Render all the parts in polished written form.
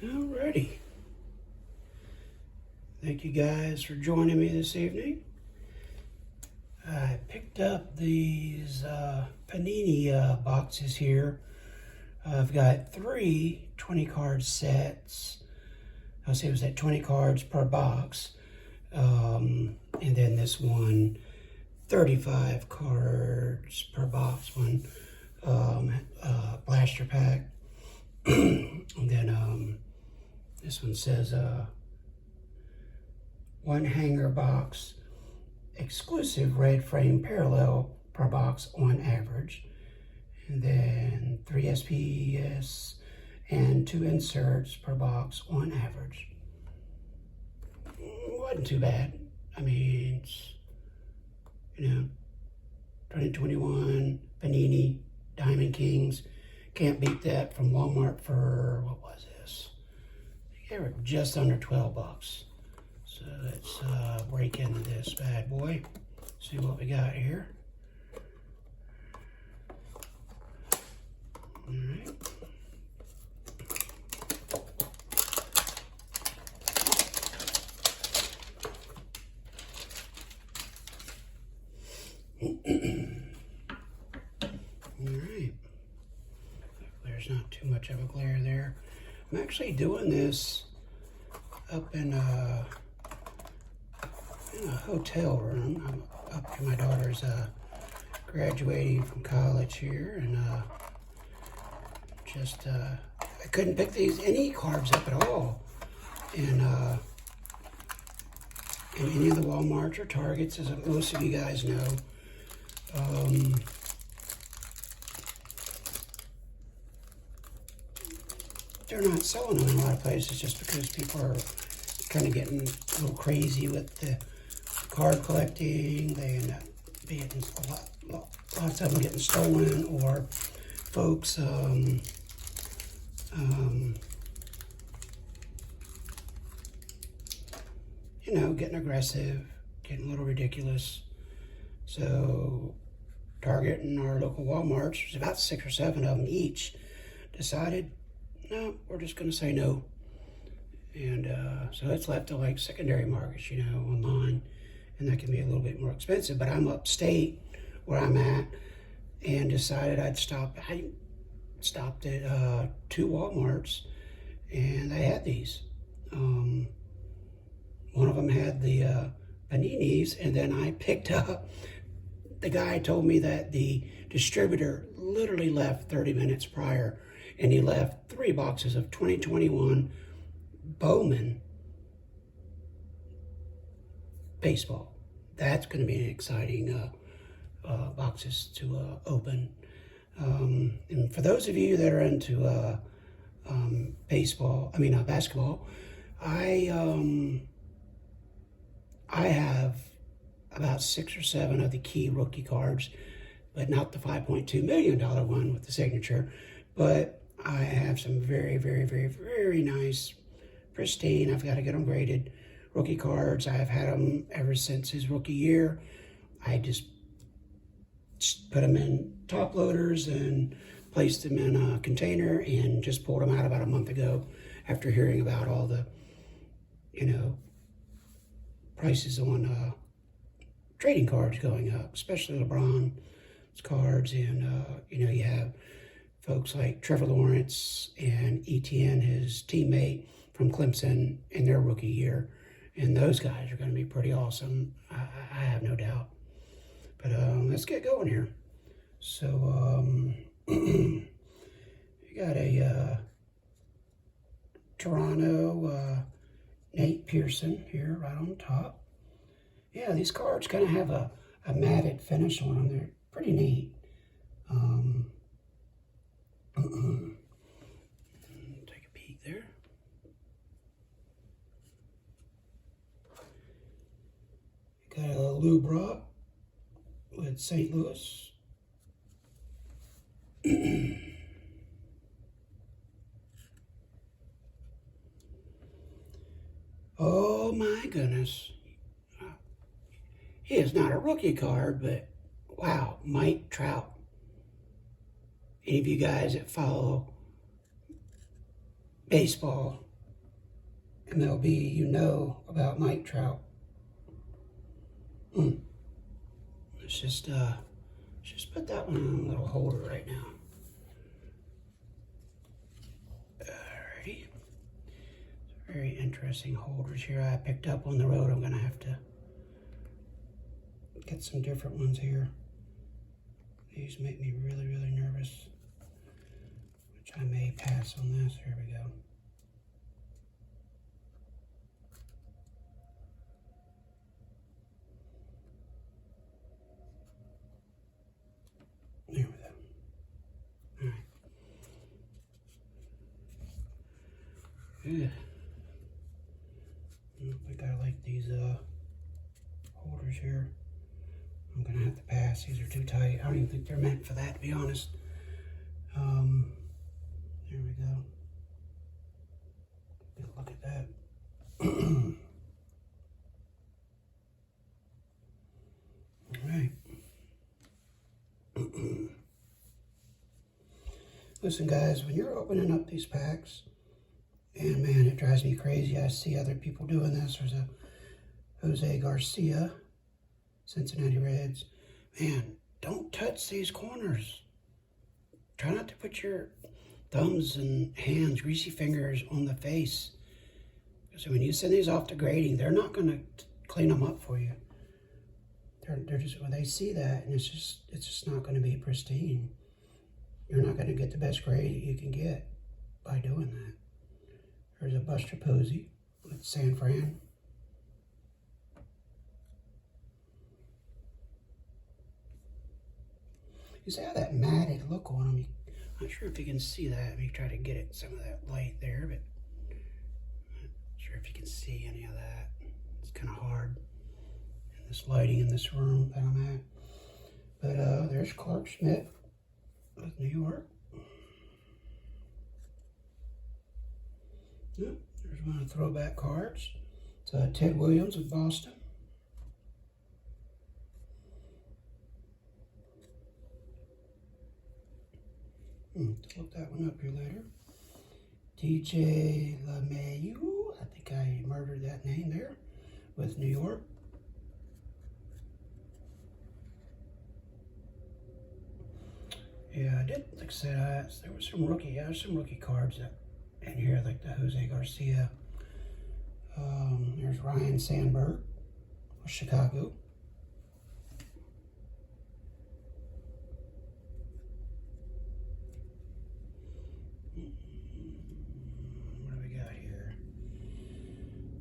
Alrighty. Thank you guys for joining me this evening. I picked up these Panini boxes here. I've got 3 20-card sets. I'll say it was at 20 cards per box. And then this one, 35 cards per box one. Blaster pack. And then this one says 1 hanger box, exclusive red frame parallel per box on average. And then 3 SPS and 2 inserts per box on average. Wasn't too bad. I mean, it's, 2021 Panini Diamond Kings. Can't beat that from Walmart for, what was this? They were just under 12 bucks. So let's break into this bad boy. See what we got here. All right. Alright, there's not too much of a glare there. I'm actually doing this up in a hotel room. I'm up to my daughter's graduating from college here, and I couldn't pick any cards up at all in any of the Walmarts or Targets, as most of you guys know. They're not selling them in a lot of places just because people are kind of getting a little crazy with the card collecting. They end up being lots of them getting stolen, or folks getting aggressive, getting a little ridiculous. So Target and our local Walmarts, there's about 6 or 7 of them each, decided, no, we're just going to say no. And so it's left to like secondary markets, online, and that can be a little bit more expensive. But I'm upstate where I'm at, and decided I'd stop. I stopped at 2 Walmarts, and they had these. One of them had the Paninis, and then I picked up, the guy told me that the distributor literally left 30 minutes prior, and he left 3 boxes of 2021 Bowman baseball. That's going to be an exciting boxes to open. And for those of you that are into basketball, I have about 6 or 7 of the key rookie cards, but not the $5.2 million one with the signature. But I have some very, very, very, very nice, pristine, I've got to get them graded, rookie cards. I've had them ever since his rookie year. I just put them in top loaders and placed them in a container, and just pulled them out about a month ago after hearing about all the, prices on trading cards going up, especially LeBron's cards. And, you have folks like Trevor Lawrence and Etienne, his teammate from Clemson, in their rookie year. And those guys are going to be pretty awesome. I have no doubt. But let's get going here. So, you got a Toronto Nate Pearson here right on top. Yeah, these cards kind of have a matted finish on them. They're pretty neat. Take a peek there. Got a Lou Brock with St. Louis. Oh my goodness. He is not a rookie card, but wow, Mike Trout. Any of you guys that follow baseball MLB you know about Mike Trout. Let's just put that one in a little holder right now. Alrighty. Very interesting holders here I picked up on the road. I'm gonna have to get some different ones here. These make me really, really nervous, which I may pass on this. Here we go. There we go. All right. Good. I don't think I like these holders here. I'm gonna have to pass. These are too tight. I don't even think they're meant for that, to be honest. There we go. Look at that. All right. Listen, guys, when you're opening up these packs, and man, it drives me crazy. I see other people doing this. There's a Jose Garcia, Cincinnati Reds. Man, don't touch these corners. Try not to put your thumbs and hands, greasy fingers on the face. So when you send these off to grading, they're not going to clean them up for you. They're just, when they see that, and it's just not going to be pristine. You're not going to get the best grade you can get by doing that. There's a Buster Posey with San Fran. You see how that matted look on him? I'm not sure if you can see that. Let me try to get it some of that light there, but I'm not sure if you can see any of that. It's kind of hard in this lighting in this room that I'm at. But there's Clark Schmidt with New York. Yep, there's one of the throwback cards. It's Ted Williams with Boston. Look that one up here later. DJ LeMahieu, I think I murdered that name there, with New York. Yeah, I did, like I said, there was some rookie cards that in here, like the Jose Garcia. There's Ryan Sandberg with Chicago. What do we got here?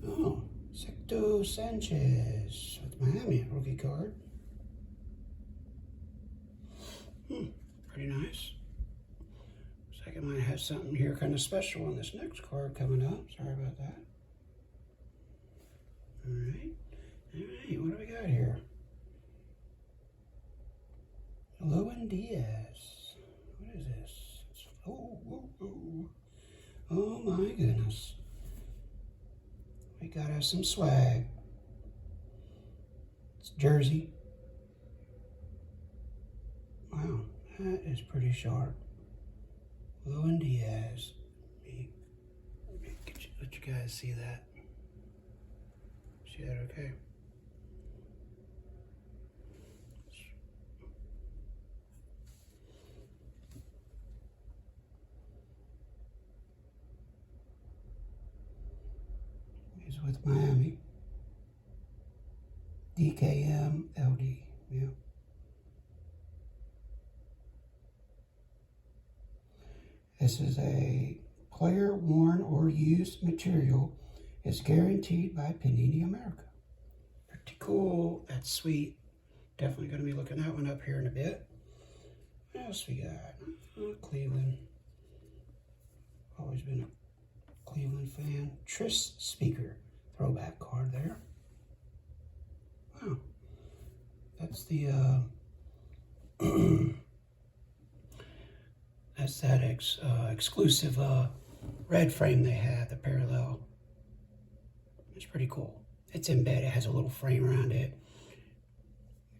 Oh, Sixto Sanchez with Miami, rookie card. Pretty nice. Looks like I might have something here kind of special on this next card coming up. Sorry about that. All right, what do we got here? Lowen Diaz. What is this? Oh my goodness. We gotta have some swag. It's Jersey. Wow, that is pretty sharp. Lowen Diaz. Let you guys see that. See that okay? He's with Miami. DKM LD. Yeah. This is a player worn or used material. Is guaranteed by Panini America. Pretty cool. That's sweet. Definitely going to be looking that one up here in a bit. What else we got? Cleveland. Always been a Cleveland fan. Tris Speaker. Throwback card there. Wow. That's the that's that exclusive red frame they had, the parallel. It's pretty cool. It's embedded. It has a little frame around it.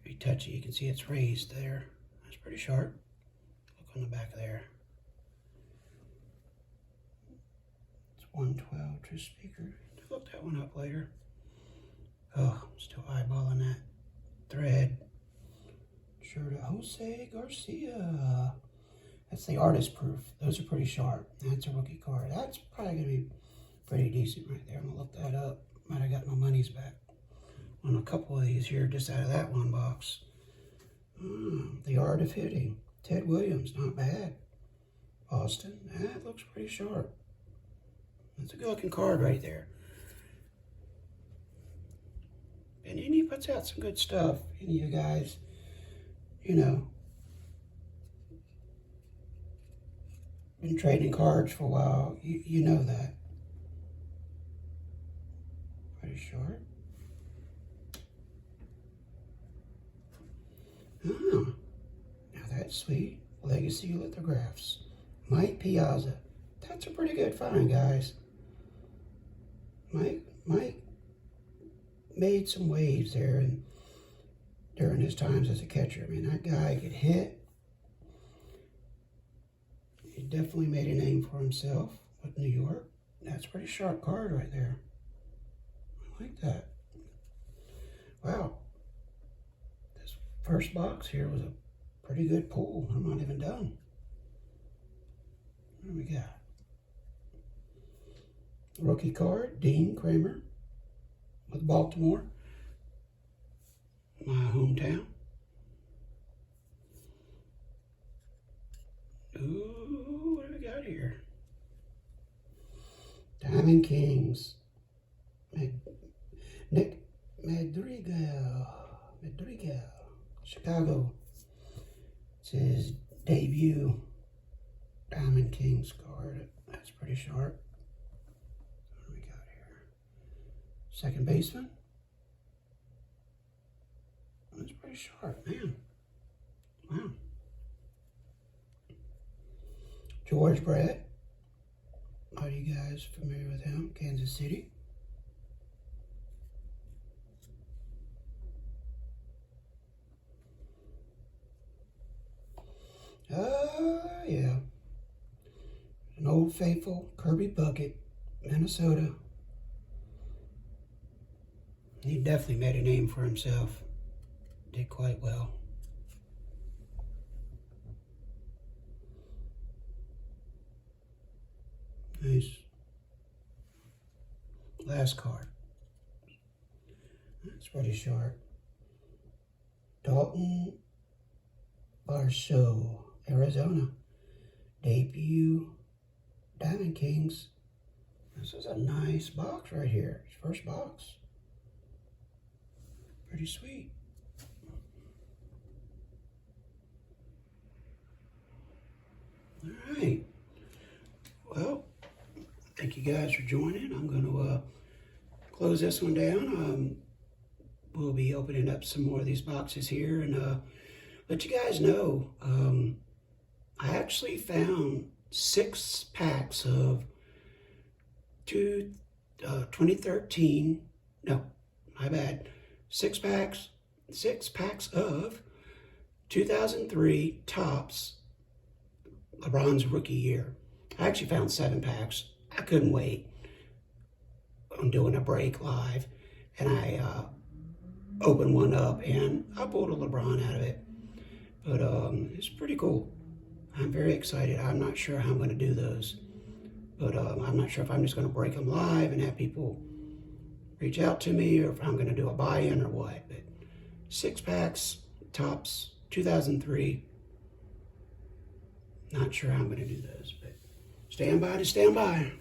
If you touch it, you can see it's raised there. That's pretty sharp. Look on the back there. It's 112 True Speaker. I'll look that one up later. Oh, I'm still eyeballing that thread. Shirt of Jose Garcia. That's the artist proof. Those are pretty sharp. That's a rookie card. That's probably going to be pretty decent right there. I'm going to look that up. Might have got my money's back on a couple of these here just out of that one box. The Art of Hitting. Ted Williams, not bad. Austin, that looks pretty sharp. That's a good looking card right there. Panini puts out some good stuff. Any of you guys, you know, been trading cards for a while, you know that. Pretty sharp. Oh, now that's sweet. Legacy lithographs. Mike Piazza. That's a pretty good find, guys. Mike made some waves there and during his times as a catcher. I mean, that guy could hit. He definitely made a name for himself with New York. That's a pretty sharp card right there. I like that. Wow. This first box here was a pretty good pull. I'm not even done. What do we got? Rookie card, Dean Kramer with Baltimore, my hometown. Ooh, what do we got here? Diamond Kings. Nick Madrigal, Chicago. It's his debut Diamond Kings card. That's pretty sharp. What do we got here? Second baseman. That's pretty sharp, man. Wow. George Brett. Are you guys familiar with him? Kansas City. Yeah. An old faithful, Kirby Bucket, Minnesota. He definitely made a name for himself. Did quite well. Nice. Last card. That's pretty sharp. Dalton Varsho, Arizona. Debut Diamond Kings. This is a nice box right here. It's first box. Pretty sweet. All right. Well, thank you guys for joining. I'm going to close this one down. We'll be opening up some more of these boxes here and let you guys know. I actually found 6 packs of 2013. No, my bad. 6 packs of 2003 Topps LeBron's rookie year. I actually found 7 packs. I couldn't wait. I'm doing a break live, and I opened one up, and I pulled a LeBron out of it. But it's pretty cool. I'm very excited. I'm not sure how I'm going to do those, but I'm not sure if I'm just going to break them live and have people reach out to me, or if I'm going to do a buy-in or what. But 6 packs, Topps 2003. Not sure how I'm going to do those, but stand by to stand by.